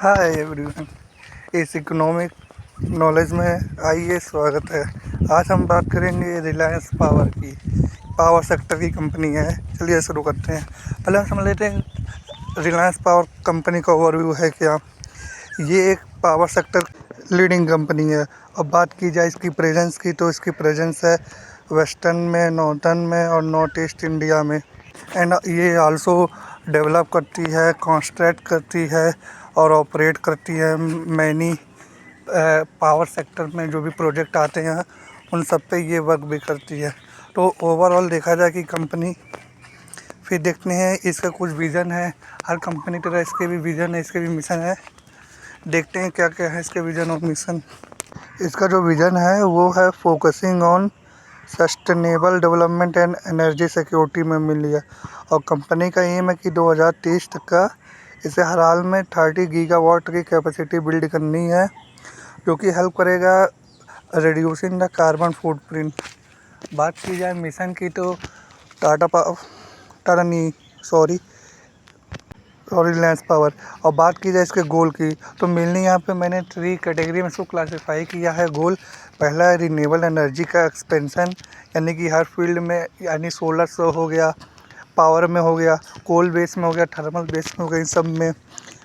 Hi everyone, इस economic knowledge में आइए स्वागत है। आज हम बात करेंगे रिलायंस पावर की। पावर सेक्टर की कंपनी है। चलिए शुरू करते हैं। पहले हम समझ लेते हैं रिलायंस पावर कंपनी का ओवरव्यू है क्या। ये एक पावर सेक्टर लीडिंग कंपनी है। अब बात की जाए इसकी प्रेजेंस की, तो इसकी प्रेजेंस है वेस्टर्न में, नॉर्थर्न में और नॉर्थ ईस्ट इंडिया में। एंड ये आल्सो डेवलप करती है, कंस्ट्रक्ट करती है और ऑपरेट करती है मैनी पावर सेक्टर में जो भी प्रोजेक्ट आते हैं उन सब पे ये वर्क भी करती है। तो ओवरऑल देखा जाए कि कंपनी, फिर देखते हैं इसका कुछ विज़न है। हर कंपनी की तरह इसके भी विज़न है, इसके भी मिशन है। देखते हैं क्या क्या है इसके विज़न और मिशन। इसका जो विज़न है वो है focusing on sustainable development and energy security में मिली है। और कंपनी का एम है कि 2030 तक का इसे हर हाल में 30 गीगावाट की कैपेसिटी बिल्ड करनी है, जो कि हेल्प करेगा रिड्यूसिंग द कार्बन फुटप्रिंट। बात की जाए मिशन की, तो रिलायंस पावर। और बात की जाए इसके गोल की, तो मेनली यहाँ पे मैंने 3 कैटेगरी में इसको क्लासीफाई किया है गोल। पहला है रिन्यूएबल एनर्जी का एक्सपेंशन, यानी कि हर फील्ड में, यानी सोलर से हो गया, पावर में हो गया, कोल बेस में हो गया, थर्मल बेस में हो गया, इन सब में।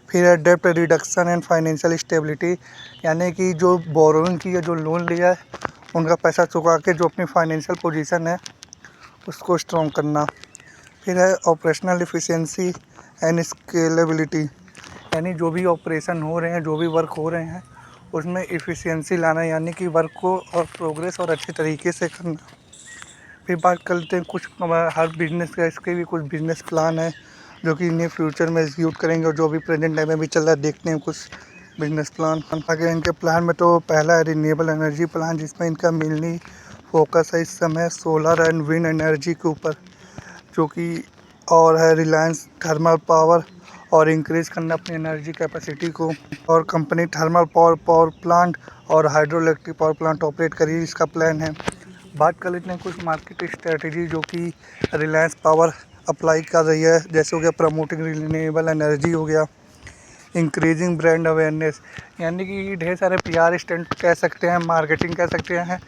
फिर है डेप्ट रिडक्शन एंड फाइनेंशियल स्टेबिलिटी, यानी कि जो बोरोइंग की है, जो लोन लिया है उनका पैसा चुका के जो अपनी फाइनेंशियल पोजीशन है उसको स्ट्रॉन्ग करना। फिर है ऑपरेशनल एफिशिएंसी एंड स्केलेबिलिटी, यानी जो भी ऑपरेशन हो रहे हैं, जो भी वर्क हो रहे हैं उसमें एफिशिएंसी लाना, यानी कि वर्क को और प्रोग्रेस और अच्छे तरीके से करना। फिर बात कर लेते हैं कुछ हर बिजनेस का, इसके भी कुछ बिजनेस प्लान है जो कि इन्हें फ्यूचर में एग्जीक्यूट करेंगे और जो भी प्रेजेंट टाइम में भी चल रहा है। देखते हैं कुछ बिजनेस प्लान। आगे इनके प्लान में तो पहला है रिन्यूएबल एनर्जी प्लान, जिसमें इनका मेनली फोकस है इस समय सोलर एंड विंड एनर्जी के ऊपर, जो कि और है रिलायंस थर्मल पावर और इंक्रीज़ करना अपनी एनर्जी कैपेसिटी को। और कंपनी थर्मल पावर प्लांट और hydro electric power plant operate करेगी, इसका प्लान है। बात कर लेते हैं कुछ मार्केट स्ट्रेटजी जो कि रिलायंस पावर अप्लाई कर रही है। जैसे हो गया प्रमोटिंग रिन्यूएबल एनर्जी, हो गया इंक्रीजिंग ब्रांड अवेयरनेस, यानी कि ढेर सारे PR स्टंट कह सकते हैं, मार्केटिंग कह सकते हैं,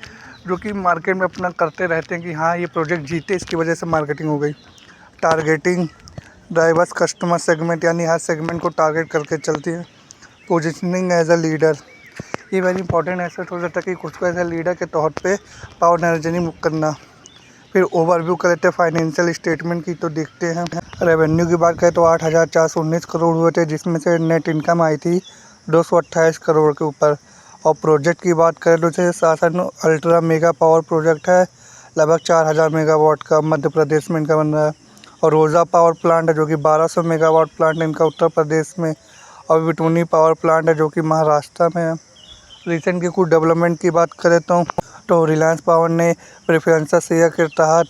जो कि मार्केट में अपना करते रहते हैं कि हाँ ये प्रोजेक्ट जीते, इसकी वजह से मार्केटिंग हो गई। टारगेटिंग डाइवर्स कस्टमर सेगमेंट, यानी हर सेगमेंट को टारगेट करके चलती है। पोजिशनिंग एज अ लीडर, ये वेरी इंपॉर्टेंट एसेट हो जाता है कि खुद को एज अ लीडर के तौर पे पावर एनर्जी बुक करना। फिर ओवरव्यू करते हैं फाइनेंशियल स्टेटमेंट की, तो देखते हैं। रेवेन्यू की बात करें तो 8,419 करोड़ हुए थे, जिसमें से नेट इनकम आई थी 228 करोड़ के ऊपर। और प्रोजेक्ट की बात करें तो जैसे शासन अल्ट्रा मेगा पावर प्रोजेक्ट है, लगभग 4,000 मेगावाट का मध्य प्रदेश में इनका बन रहा है। और रोज़ा पावर प्लांट है जो कि 1200 मेगावाट प्लांट है इनका उत्तर प्रदेश में। और बिटूनी पावर प्लांट है जो कि महाराष्ट्र में है। रिसेंट की कुछ डेवलपमेंट की बात करें तो रिलायंस पावर ने प्रेफरेंस शेयर के तहत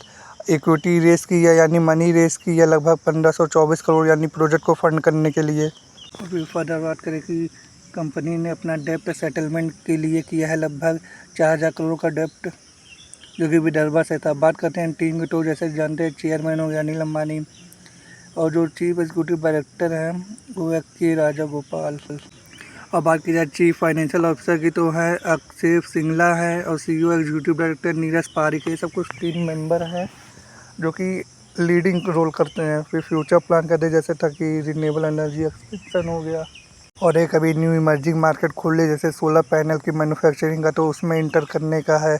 इक्विटी रेस की है, यानी मनी रेस की है, लगभग 1524 करोड़, यानी प्रोजेक्ट को फंड करने के लिए। और फिर फर्दर बात करें कि कंपनी ने अपना डेप्ट सेटलमेंट के लिए किया है लगभग 4,000 करोड़ का डेप्ट, जो कि विदर्भा से था। बात करते हैं टीम की, तो जैसे जानते हैं चेयरमैन हो गया अनिल अंबानी, और जो चीफ एग्जीक्यूटिव डायरेक्टर हैं वो है के राजागोपाल। और बात की जाए चीफ फाइनेंशियल ऑफिसर की, तो है अक्षय सिंगला है, और CEO executive director Neeraj Pareek. ये सब कुछ टीम मेंबर हैं जो कि लीडिंग रोल करते हैं। फिर फ्यूचर प्लान करते हैं, जैसे था कि रिन्यूएबल एनर्जी एक्सपेंशन हो गया, और एक अभी न्यू इमर्जिंग मार्केट खोल ली जैसे सोलर पैनल की मैन्युफैक्चरिंग का, तो उसमें इंटर करने का है।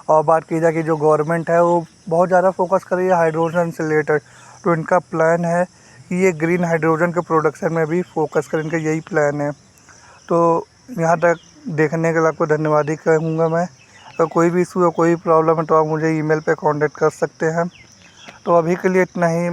और बात की जाए कि जो गवर्नमेंट है वो बहुत ज़्यादा फोकस कर रही है हाइड्रोजन से रिलेटेड, तो इनका प्लान है कि ये ग्रीन हाइड्रोजन के प्रोडक्शन में भी फोकस करें, इनका यही प्लान है। तो यहाँ तक देखने के लिए आपको धन्यवाद ही कहूँगा मैं। अगर कोई भी इशू या कोई प्रॉब्लम है तो आप मुझे ईमेल पे कांटेक्ट कर सकते हैं। तो अभी के लिए इतना ही।